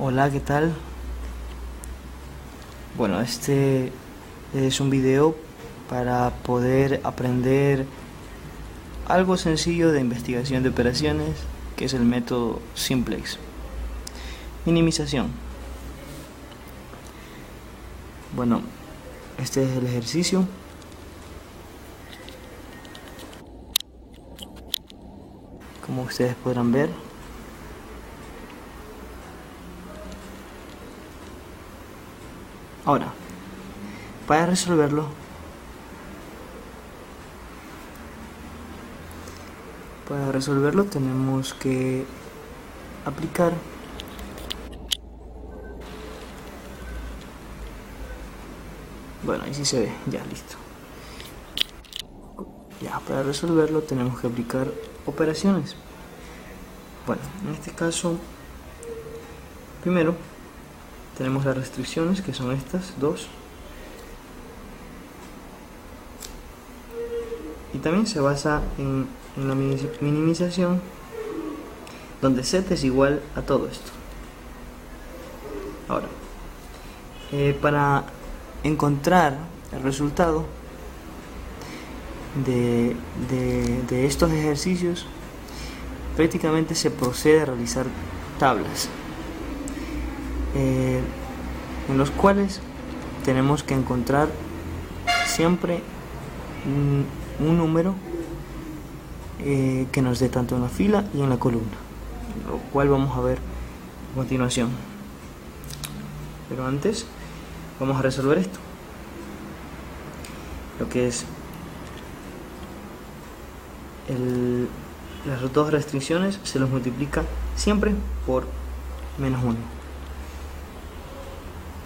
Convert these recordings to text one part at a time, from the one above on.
Hola, ¿qué tal? Bueno, este es un video para poder aprender algo sencillo de investigación de operaciones, que es el método simplex. Minimización. Bueno, este es el ejercicio. Como ustedes podrán ver, ahora, para resolverlo, tenemos que aplicar bueno, ahí sí se ve, ya listo. Ya, para resolverlo tenemos que aplicar operaciones. Bueno, en este caso, primero tenemos las restricciones, que son estas dos, y también se basa en la minimización, donde z es igual a todo esto. Ahora, para encontrar el resultado de estos ejercicios, prácticamente se procede a realizar tablas en los cuales tenemos que encontrar siempre un número que nos dé tanto en la fila y en la columna, lo cual vamos a ver a continuación. Pero antes vamos a resolver esto, lo que es las dos restricciones se los multiplica siempre por menos 1.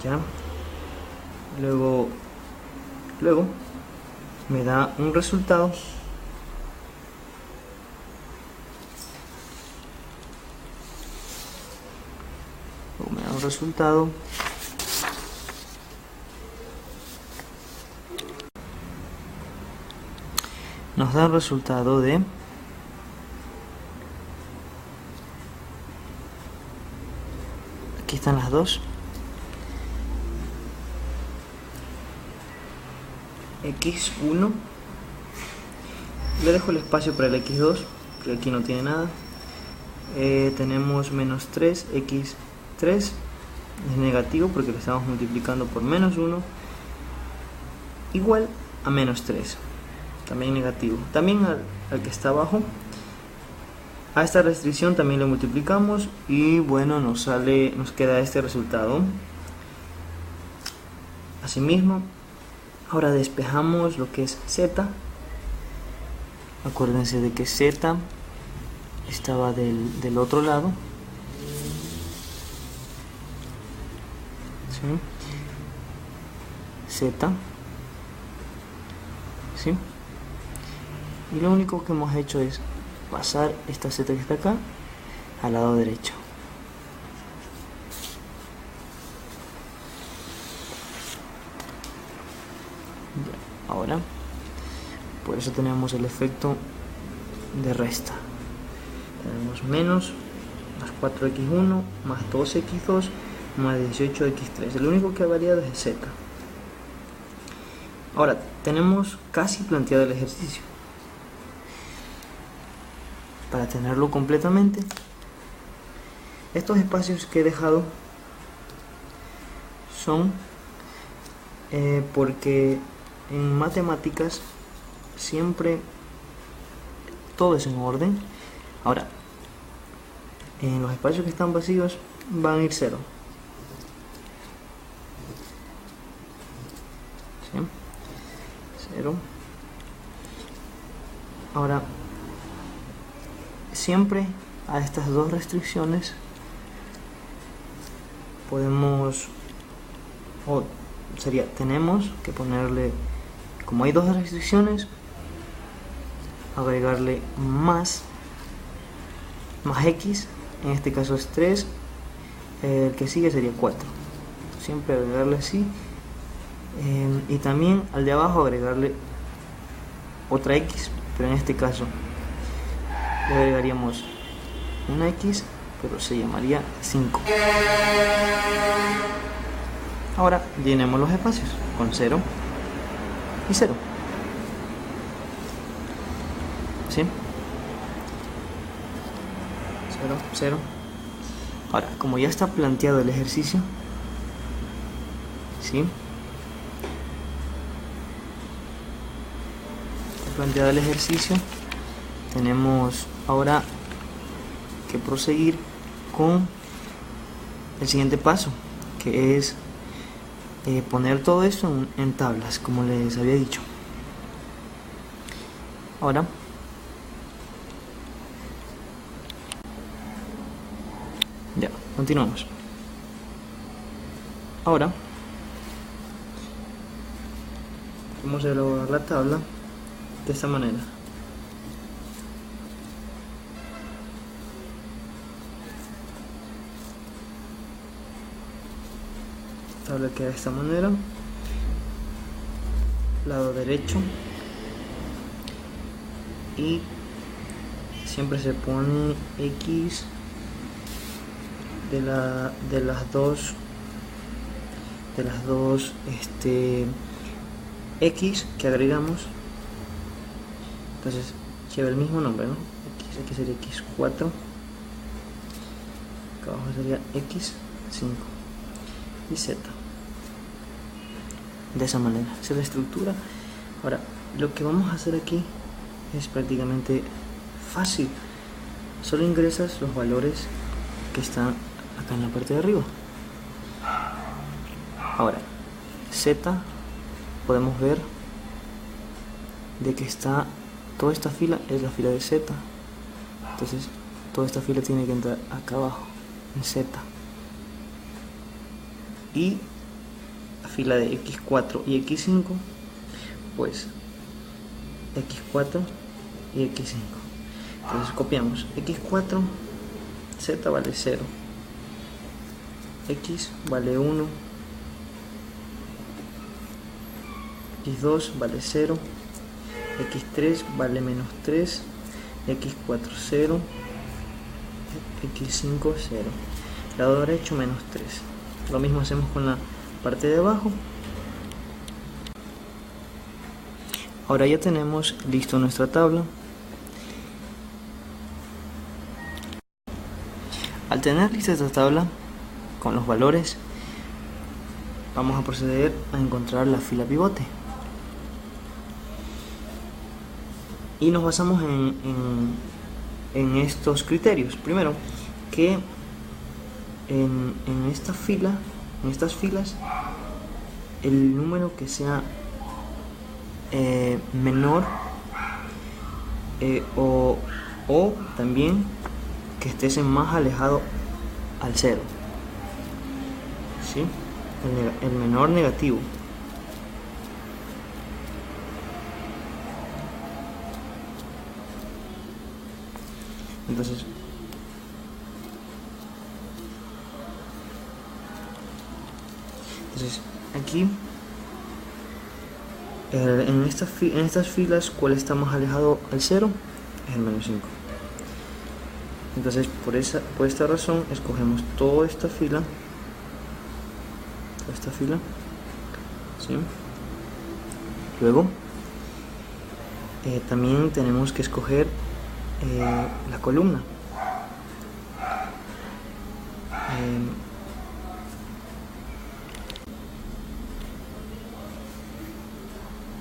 ¿Ya? Luego me da un resultado nos da el resultado de aquí están las dos, x1, le dejo el espacio para el x2 porque aquí no tiene nada. Tenemos menos 3, x3 es negativo porque lo estamos multiplicando por menos 1, igual a menos 3, también negativo. También al que está abajo, a esta restricción también lo multiplicamos y bueno, nos queda este resultado. Asimismo, ahora despejamos lo que es z. Acuérdense de que z estaba del otro lado, ¿sí? Z, ¿sí? Y lo único que hemos hecho es pasar esta z que está acá al lado derecho. Ya, ahora, por eso tenemos el efecto de resta. Tenemos menos más 4x1 más 2x2 más 18x3. Lo único que ha variado es z. Ahora, tenemos casi planteado el ejercicio. Para tenerlo completamente, estos espacios que he dejado son porque en matemáticas siempre todo es en orden. Ahora, en los espacios que están vacíos van a ir 0. ¿Sí? 0. Ahora, siempre a estas dos restricciones tenemos que ponerle, como hay dos restricciones, agregarle más x, en este caso es 3, el que sigue sería 4, siempre agregarle así, y también al de abajo agregarle otra x, pero en este caso le agregaríamos una x pero se llamaría 5. Ahora llenemos los espacios con 0 y 0. ¿Sí? 0, 0. Ahora, como ya está planteado el ejercicio, ¿sí? Está planteado el ejercicio, tenemos ahora que proseguir con el siguiente paso, que es poner todo esto en tablas, como les había dicho. Ahora ya, continuamos. Ahora vamos a elaborar la tabla de esta manera. La tabla queda de esta manera. Lado derecho, y siempre se pone X de las dos X que agregamos, entonces lleva el mismo nombre, ¿no? Aquí sería X4, acá abajo sería X5 y Z. De esa manera, esa es la estructura. Ahora, lo que vamos a hacer aquí es prácticamente fácil. Solo ingresas los valores que están acá en la parte de arriba. Ahora, Z, podemos ver de que está toda esta fila, es la fila de Z. Entonces, toda esta fila tiene que entrar acá abajo, en Z. Y la fila de X4 y X5, pues X4 y X5. Entonces copiamos X4, Z vale 0, X vale 1, X2 vale 0, X3 vale menos 3, X4 0, X5 0. Lado derecho menos 3. Lo mismo hacemos con la parte de abajo. Ahora ya tenemos listo nuestra tabla. Al tener lista esta tabla con los valores, vamos a proceder a encontrar la fila pivote. Y nos basamos en estos criterios. Primero, que en estas filas, el número que sea menor o también que estés más alejado al 0, ¿sí? El menor negativo. Entonces aquí en estas filas, ¿cuál está más alejado al 0? Es el menos 5. Entonces por esta razón escogemos toda esta fila, ¿sí? Luego también tenemos que escoger la columna.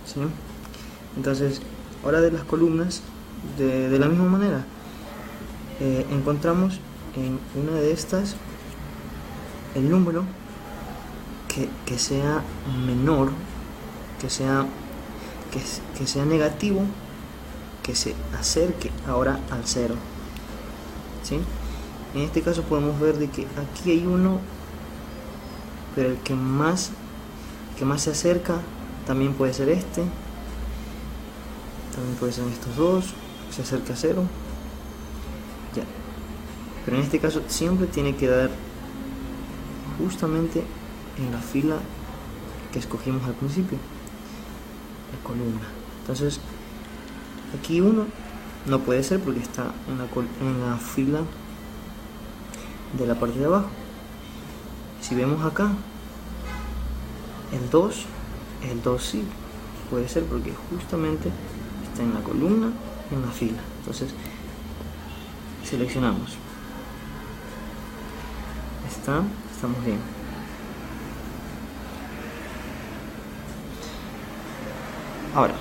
¿Sí? Entonces, ahora de las columnas, de la misma manera, encontramos en una de estas el número que sea menor, que sea negativo, que se acerque ahora al 0, ¿sí? En este caso podemos ver de que aquí hay uno, pero el que más se acerca también puede ser este, también puede ser estos dos, se acerca a 0, ya. Pero en este caso siempre tiene que dar justamente en la fila que escogimos al principio, la columna. Entonces aquí uno no puede ser porque está en la fila de la parte de abajo. Si vemos acá, el 2 sí puede ser porque justamente está en la columna y en la fila. Entonces seleccionamos, estamos bien. Ahora,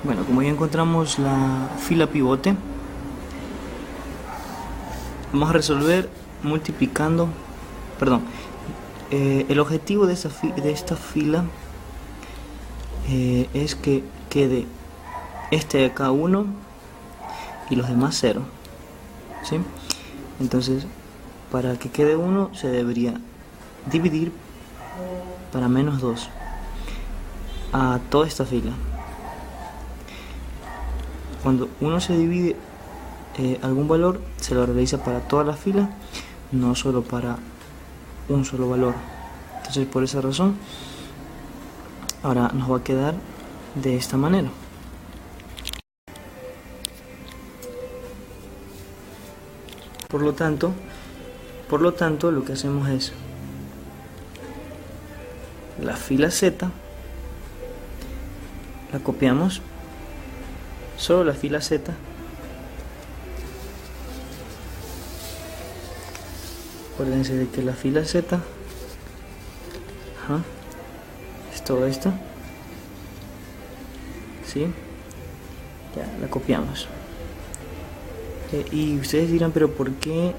bueno, como ya encontramos la fila pivote, vamos a resolver multiplicando, el objetivo de esta fila es que quede este de acá 1 y los demás 0, ¿sí? Entonces, para que quede 1 se debería dividir para menos 2 a toda esta fila. Cuando uno se divide algún valor, se lo realiza para toda la fila, no solo para un solo valor. Entonces, por esa razón, ahora nos va a quedar de esta manera. Por lo tanto, lo que hacemos es la fila Z, la copiamos, solo la fila Z, acuérdense de que la fila Z es toda esta, ¿sí? Ya la copiamos. Y ustedes dirán, pero ¿por qué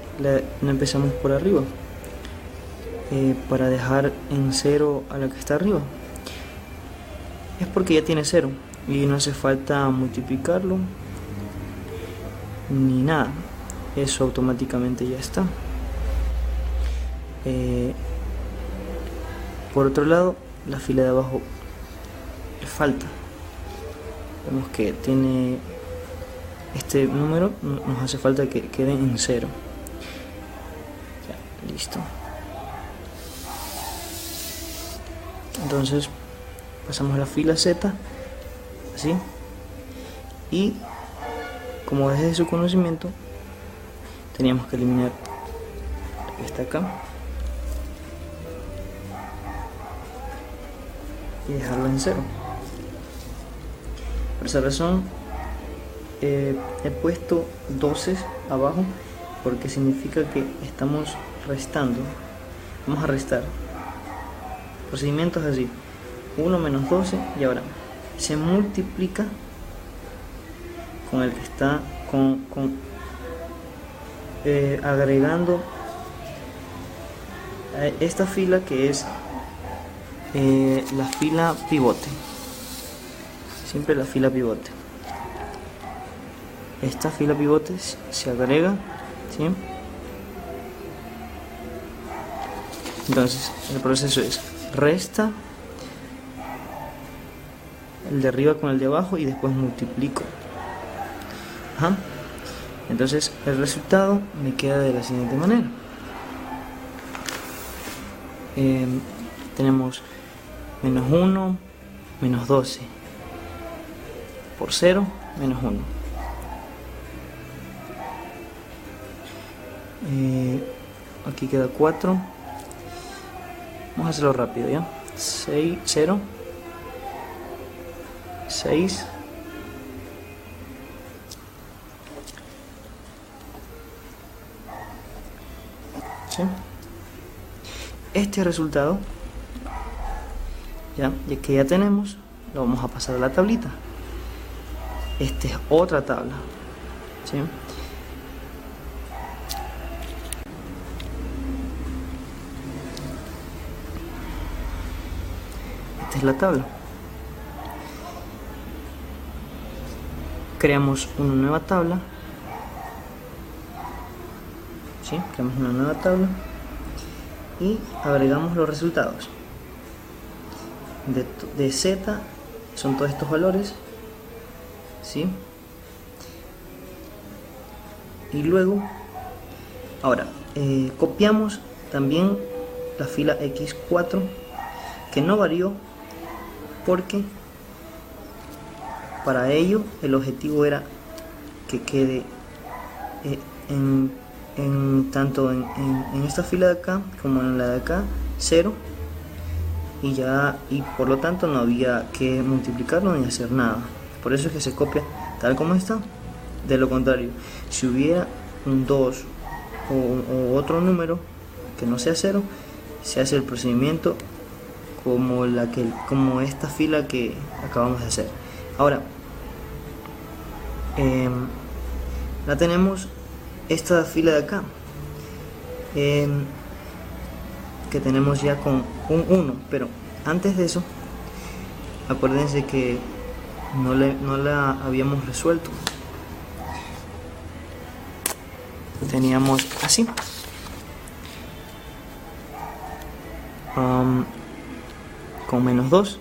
no empezamos por arriba? Para dejar en 0 a la que está arriba. Es porque ya tiene 0 y no hace falta multiplicarlo ni nada, eso automáticamente ya está. Por otro lado, la fila de abajo le falta, vemos que tiene este número, nos hace falta que quede en 0. Ya, listo. Entonces pasamos a la fila Z, así, y como desde su conocimiento teníamos que eliminar la que está acá y dejarla en 0. Por esa razón he puesto 12 abajo, porque significa que estamos restando. Vamos a restar. El procedimiento es así: 1 menos 12, y ahora se multiplica con el que está agregando a esta fila, que es la fila pivote. Siempre la fila pivote. Esta fila pivote se agrega, ¿sí? Entonces el proceso es resta el de arriba con el de abajo y después multiplico. Entonces el resultado me queda de la siguiente manera. Tenemos menos 1 menos 12 por 0 menos 1. Aquí queda 4. Vamos a hacerlo rápido, ¿ya? 6, 0, 6, ¿sí? Este resultado, ya que ya tenemos, lo vamos a pasar a la tablita. Esta es otra tabla, ¿sí? Esta es la tabla. Creamos una nueva tabla, ¿sí? Creamos una nueva tabla y agregamos los resultados. De Z son todos estos valores, ¿sí? Y luego, ahora, copiamos también la fila X4, que no varió porque para ello el objetivo era que quede tanto en esta fila de acá como en la de acá 0, y por lo tanto no había que multiplicarlo ni hacer nada. Por eso es que se copia tal como está. De lo contrario, si hubiera un 2 o otro número que no sea 0, se hace el procedimiento como esta fila que acabamos de hacer. Ahora la tenemos esta fila de acá, que tenemos ya con un 1, pero antes de eso acuérdense que no la habíamos resuelto. Teníamos así, con menos 2.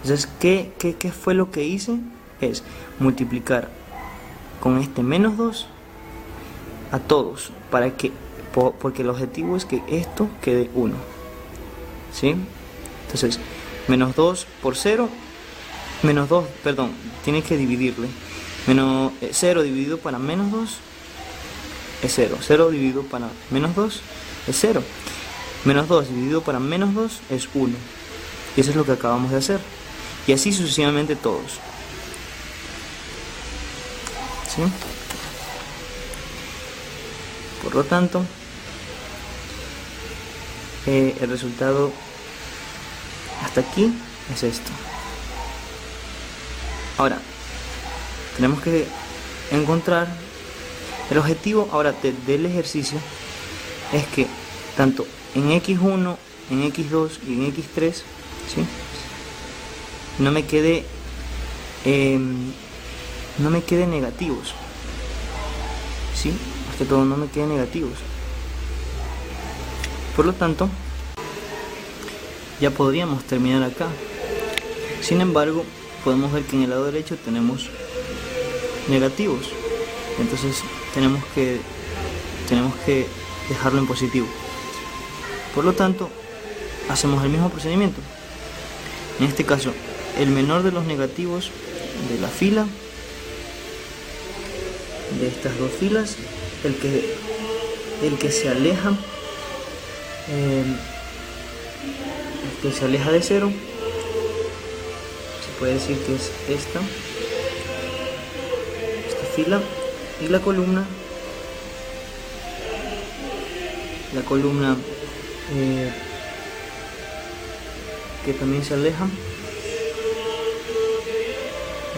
Entonces, ¿qué fue lo que hice? Es multiplicar con este menos 2 a todos, porque el objetivo es que esto quede 1, ¿sí? Entonces, menos 2 por 0, menos 2, perdón, tienes que dividirle. Menos 0 dividido para menos 2 es 0. 0 dividido para menos 2 es 0. Menos 2 dividido para menos 2 es 1. Y eso es lo que acabamos de hacer. Y así sucesivamente todos. ¿Sí? Por lo tanto, el resultado hasta aquí es esto. Ahora, tenemos que encontrar el objetivo ahora del ejercicio. Es que tanto en x1, en x2 y en x3, ¿sí?, no me quede negativos, ¿sí? Más que todo no me quede negativos. Por lo tanto, ya podríamos terminar acá. Sin embargo, podemos ver que en el lado derecho tenemos negativos, entonces tenemos que dejarlo en positivo. Por lo tanto, hacemos el mismo procedimiento. En este caso, el menor de los negativos de la fila, de estas dos filas, el que se aleja, de 0, se puede decir que es esta fila, y la columna que también se aleja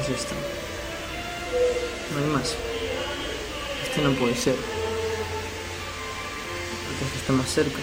es esta. No hay más. Este no puede ser, porque este está más cerca.